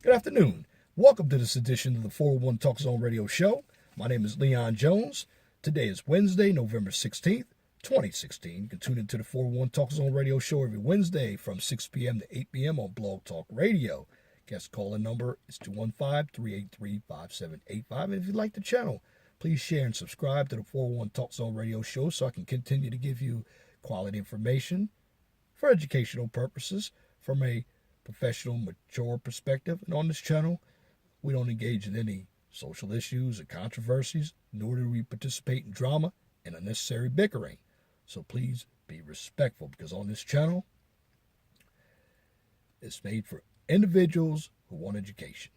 Good afternoon. Welcome to this edition of the 401 Talk Zone Radio Show. My name is Leon Jones. Today is Wednesday, November 16th, 2016. You can tune into the 401 Talk Zone Radio Show every Wednesday from 6 p.m. to 8 p.m. on Blog Talk Radio. Guest call-in number is 215-383-5785. And if you like the channel, please share and subscribe to the 401 Talk Zone Radio Show so I can continue to give you quality information for educational purposes from a professional, mature perspective. And on this channel, we don't engage in any social issues or controversies, nor do we participate in drama and unnecessary bickering. So please be respectful, because on this channel, it's made for individuals who want education.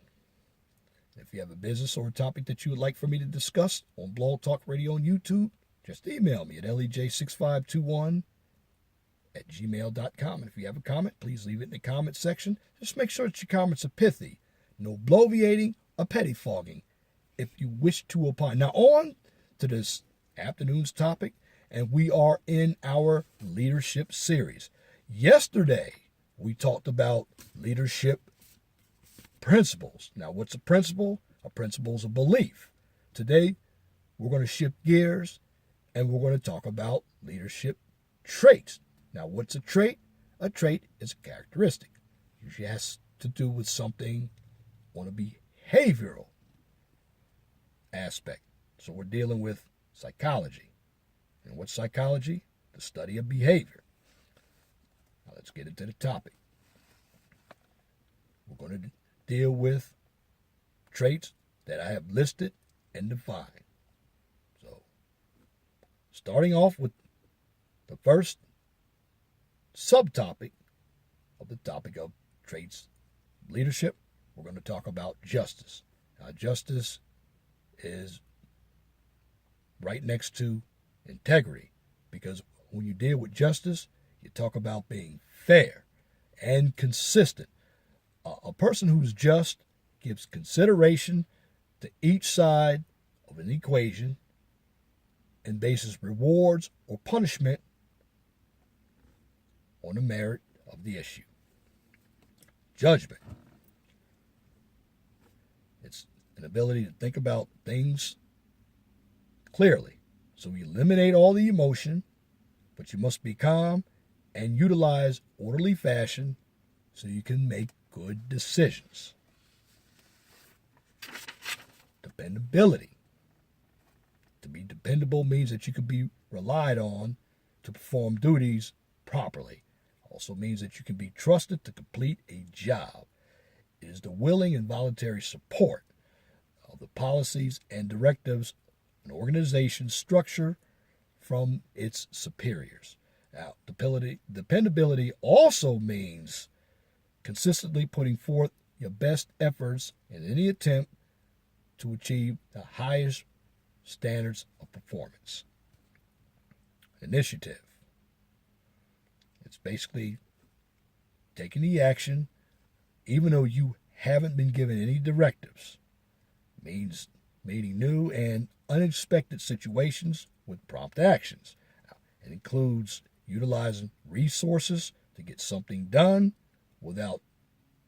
If you have a business or a topic that you would like for me to discuss on Blog Talk Radio and YouTube, just email me at lej6521@gmail.com. And if you have a comment, please leave it in the comment section. Just make sure that your comments are pithy. No bloviating or pettifogging if you wish to opine. Now on to this afternoon's topic, and we are in our leadership series. Yesterday, we talked about leadership principles. Now, what's a principle? A principle is a belief. Today, we're going to shift gears, and we're going to talk about leadership traits. Now, what's a trait? A trait is a characteristic. It usually has to do with something on a behavioral aspect. So we're dealing with psychology. And what's psychology? The study of behavior. Now, let's get into the topic. We're going to deal with traits that I have listed and defined. So, starting off with the first subtopic of the topic of traits leadership, we're going to talk about justice. Now, justice is right next to integrity, because when you deal with justice, you talk about being fair and consistent. A person who's just gives consideration to each side of an equation and bases rewards or punishment on the merit of the issue. Judgment. It's an ability to think about things clearly. So we eliminate all the emotion, but you must be calm and utilize orderly fashion so you can make good decisions. Dependability. To be dependable means that you can be relied on to perform duties properly. Also means that you can be trusted to complete a job. It is the willing and voluntary support of the policies and directives an organization's structure from its superiors. Now, dependability also means consistently putting forth your best efforts in any attempt to achieve the highest standards of performance. Initiative. It's basically taking the action even though you haven't been given any directives. It means meeting new and unexpected situations with prompt actions. It includes utilizing resources to get something done without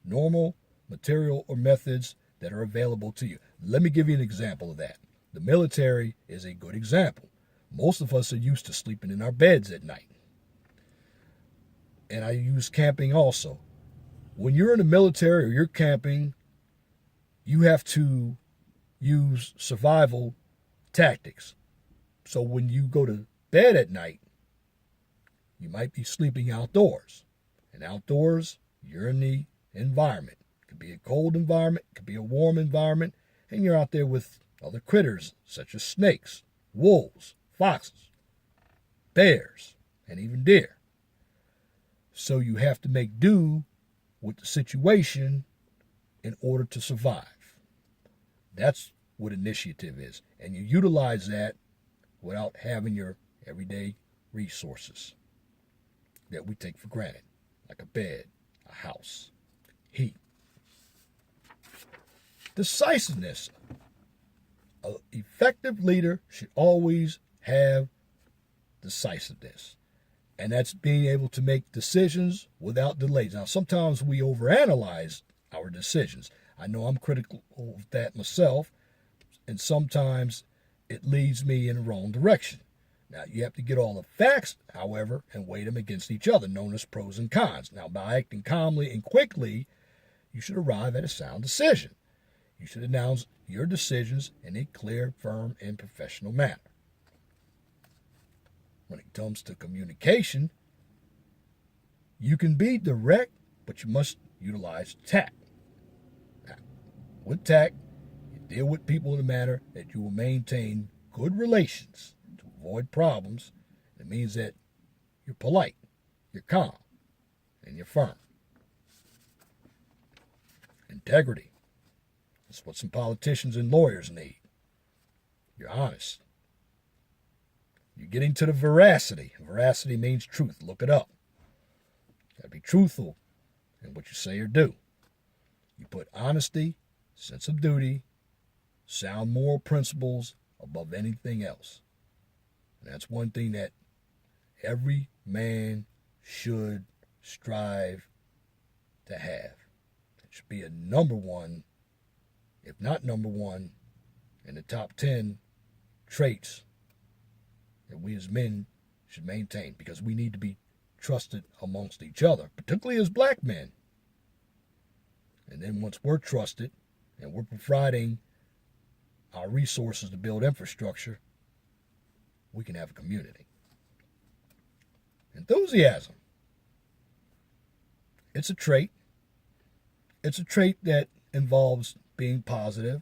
normal material or methods that are available to you. Let me give you an example of that. The military is a good example. Most of us are used to sleeping in our beds at night. And I use camping also. When you're in the military or you're camping, you have to use survival tactics. So when you go to bed at night, you might be sleeping outdoors. And outdoors, you're in the environment. It could be a cold environment, it could be a warm environment, and you're out there with other critters such as snakes, wolves, foxes, bears, and even deer. So you have to make do with the situation in order to survive. That's what initiative is. And you utilize that without having your everyday resources that we take for granted, like a bed, a house, heat. Decisiveness. An effective leader should always have decisiveness. And that's being able to make decisions without delays. Now, sometimes we overanalyze our decisions. I know I'm critical of that myself, and sometimes it leads me in the wrong direction. Now, you have to get all the facts, however, and weigh them against each other, known as pros and cons. Now, by acting calmly and quickly, you should arrive at a sound decision. You should announce your decisions in a clear, firm, and professional manner. When it comes to communication, you can be direct, but you must utilize tact. Now, with tact, you deal with people in a manner that you will maintain good relations to avoid problems. It means that you're polite, you're calm, and you're firm. Integrity. That's what some politicians and lawyers need. You're honest. You're getting to the veracity. Veracity means truth. Look it up. You gotta be truthful in what you say or do. You put honesty, sense of duty, sound moral principles above anything else. And that's one thing that every man should strive to have. It should be a number one, if not number one, in the top 10 traits that we as men should maintain, because we need to be trusted amongst each other, particularly as black men. And then once we're trusted and we're providing our resources to build infrastructure, we can have a community. Enthusiasm. It's a trait. It's a trait that involves being positive,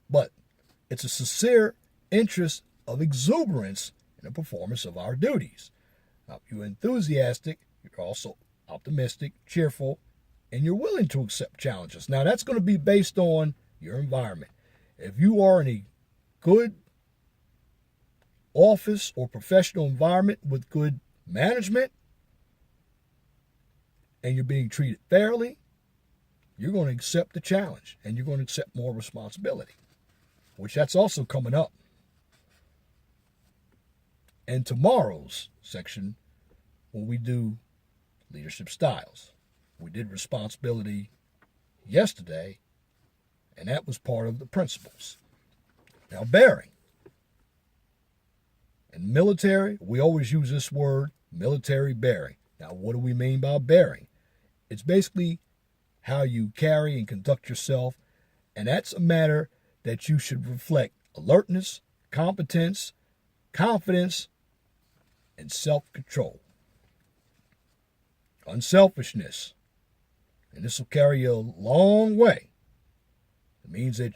but it's a sincere interest of exuberance in the performance of our duties. Now, if you're enthusiastic, you're also optimistic, cheerful, and you're willing to accept challenges. Now, that's going to be based on your environment. If you are in a good office or professional environment with good management, and you're being treated fairly, you're going to accept the challenge, and you're going to accept more responsibility, which that's also coming up. And tomorrow's section, when we do leadership styles, we did responsibility yesterday, and that was part of the principles. Now, bearing. In military, we always use this word, military bearing. Now, what do we mean by bearing? It's basically how you carry and conduct yourself, and that's a matter that you should reflect alertness, competence, confidence, and self-control. Unselfishness, and this will carry you a long way. It means that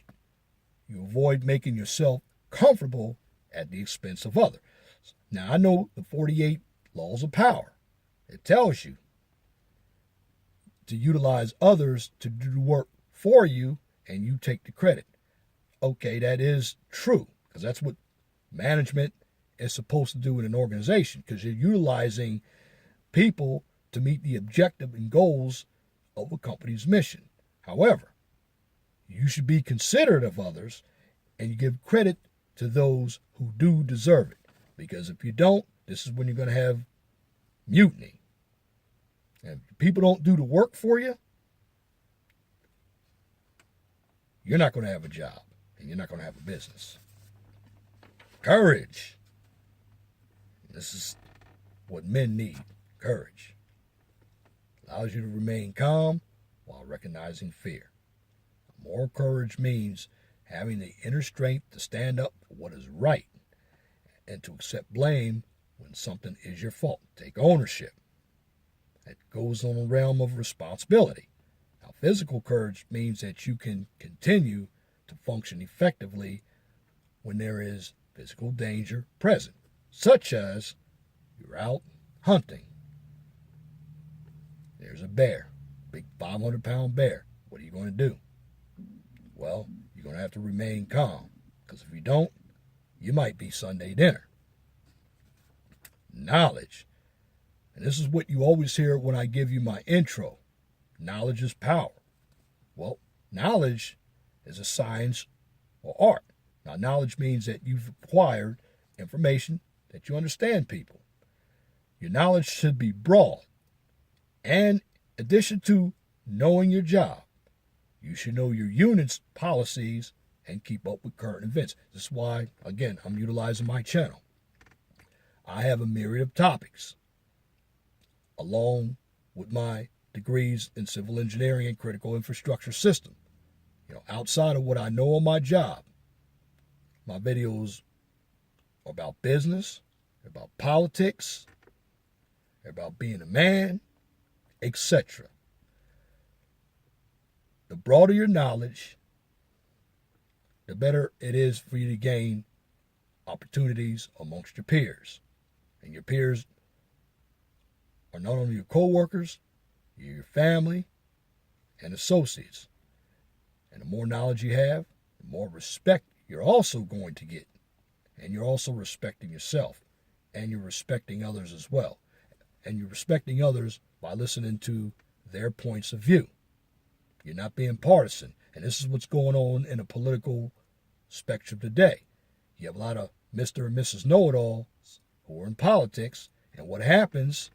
you avoid making yourself comfortable at the expense of others. Now, I know the 48 laws of power. It tells you to utilize others to do work for you, and you take the credit. Okay, that is true, because that's what management is supposed to do in an organization, because you're utilizing people to meet the objective and goals of a company's mission. However, you should be considerate of others, and you give credit to those who do deserve it. Because if you don't, this is when you're going to have mutiny. And if people don't do the work for you, you're not going to have a job, and you're not going to have a business. Courage. This is what men need. Courage. Allows you to remain calm while recognizing fear. Moral courage means having the inner strength to stand up for what is right and to accept blame when something is your fault. Take ownership. It goes on the realm of responsibility. Now, physical courage means that you can continue to function effectively when there is physical danger present, such as you're out hunting. There's a bear, big 500-pound bear. What are you going to do? Well, you're going to have to remain calm, because if you don't, you might be Sunday dinner. Knowledge. And this is what you always hear when I give you my intro. Knowledge is power. Well, knowledge is a science or art. Now, knowledge means that you've acquired information, that you understand people. Your knowledge should be broad. And in addition to knowing your job, You should know your unit's policies and keep up with current events. This is why, again, I'm utilizing my channel. I have a myriad of topics, along with my degrees in civil engineering and critical infrastructure system. Outside of what I know on my job, my videos are about business, about politics, about being a man, etc. The broader your knowledge, the better it is for you to gain opportunities amongst your peers. And your peers are not only your co-workers, your family and associates. And the more knowledge you have, the more respect you're also going to get. And you're also respecting yourself. And you're respecting others as well. And you're respecting others by listening to their points of view. You're not being partisan. And this is what's going on in the political spectrum today. You have a lot of Mr. and Mrs. Know-it-alls who are in politics. And what happens,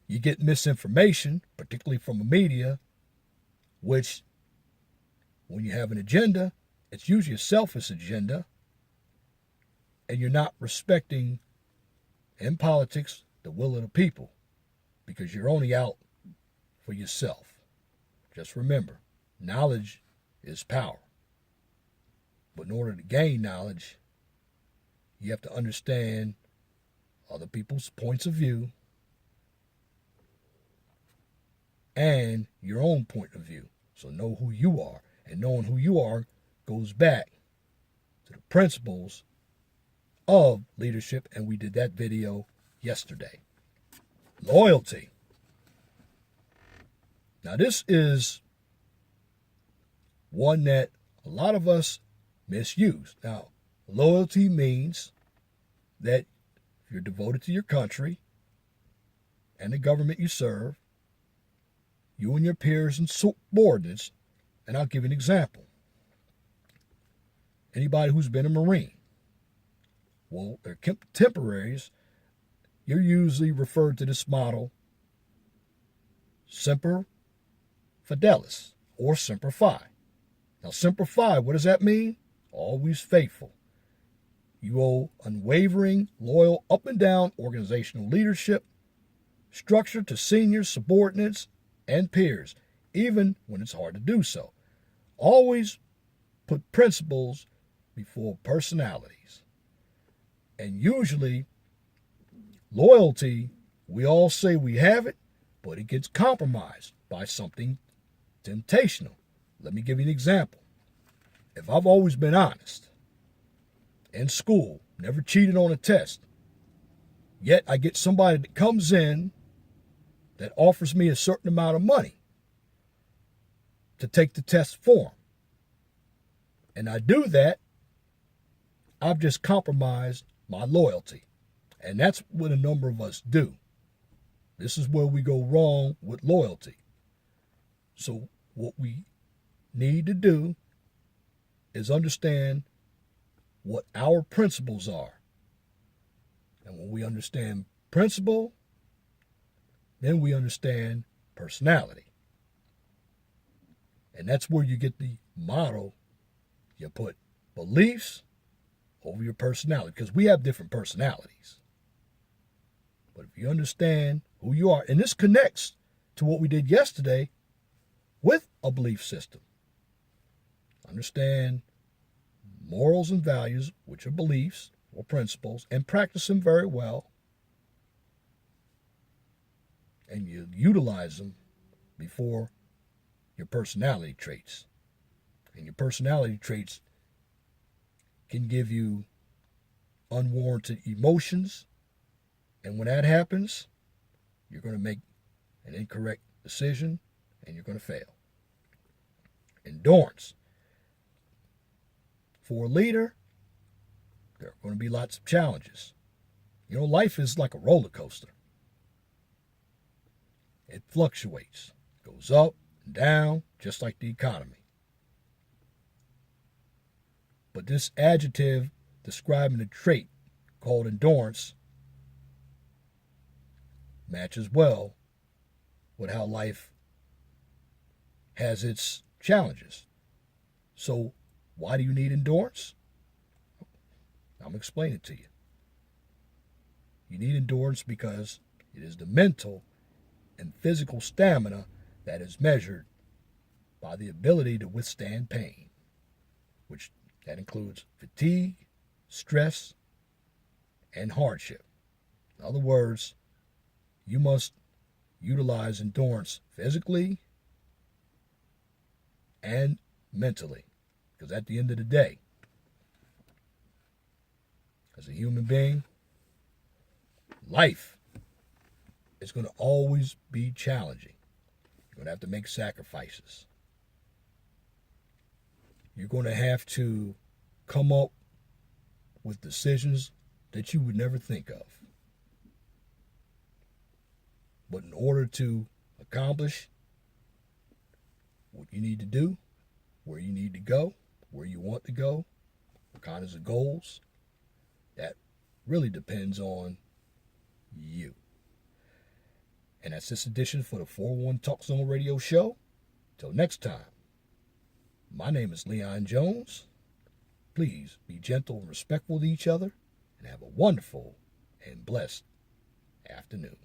you get misinformation, particularly from the media, which, when you have an agenda, it's usually a selfish agenda, and you're not respecting, in politics, the will of the people, because you're only out for yourself. Just remember, knowledge is power. But in order to gain knowledge, you have to understand other people's points of view and your own point of view. So know who you are. And knowing who you are goes back to the principles of leadership. And we did that video yesterday. Loyalty. Now this is one that a lot of us misuse. Now, loyalty means that you're devoted to your country and the government you serve, you and your peers and subordinates. And I'll give you an example. Anybody who's been a Marine, well, they're contemporaries. You're usually referred to this model, Semper Fidelis, or Semper Fi. Now, Semper Fi, what does that mean? Always faithful. You owe unwavering, loyal, up and down organizational leadership, structure to seniors, subordinates, and peers, even when it's hard to do so. Always put principles before personalities. And usually, loyalty, we all say we have it, but it gets compromised by something temptational. Let me give you an example. If I've always been honest, in school, never cheated on a test, yet I get somebody that comes in that offers me a certain amount of money to take the test for them, and I do that, I've just compromised my loyalty. And that's what a number of us do. This is where we go wrong with loyalty. So what we need to do is understand what our principles are. And when we understand principle, then we understand personality. And that's where you get the motto. You put beliefs over your personality, because we have different personalities. But if you understand who you are, and this connects to what we did yesterday with a belief system. Understand morals and values, which are beliefs or principles, and practice them very well. And you utilize them before your personality traits. And your personality traits can give you unwarranted emotions. And when that happens, you're going to make an incorrect decision and you're going to fail. Endurance. For a leader, there are going to be lots of challenges. Life is like a roller coaster. It fluctuates, goes up and down, just like the economy. But this adjective describing a trait called endurance matches well with how life has its challenges. So why do you need endurance? I'm explaining it to you. You need endurance because it is the mental and physical stamina that is measured by the ability to withstand pain, which that includes fatigue, stress, and hardship. In other words, you must utilize endurance physically and mentally. Because at the end of the day, as a human being, life is going to always be challenging. You're going to have to make sacrifices. You're going to have to come up with decisions that you would never think of. But in order to accomplish what you need to do, where you need to go, where you want to go, what kinds of goals, that really depends on you. And that's this edition for the 401 Talk Zone Radio Show. Till next time, my name is Leon Jones. Please be gentle and respectful to each other and have a wonderful and blessed afternoon.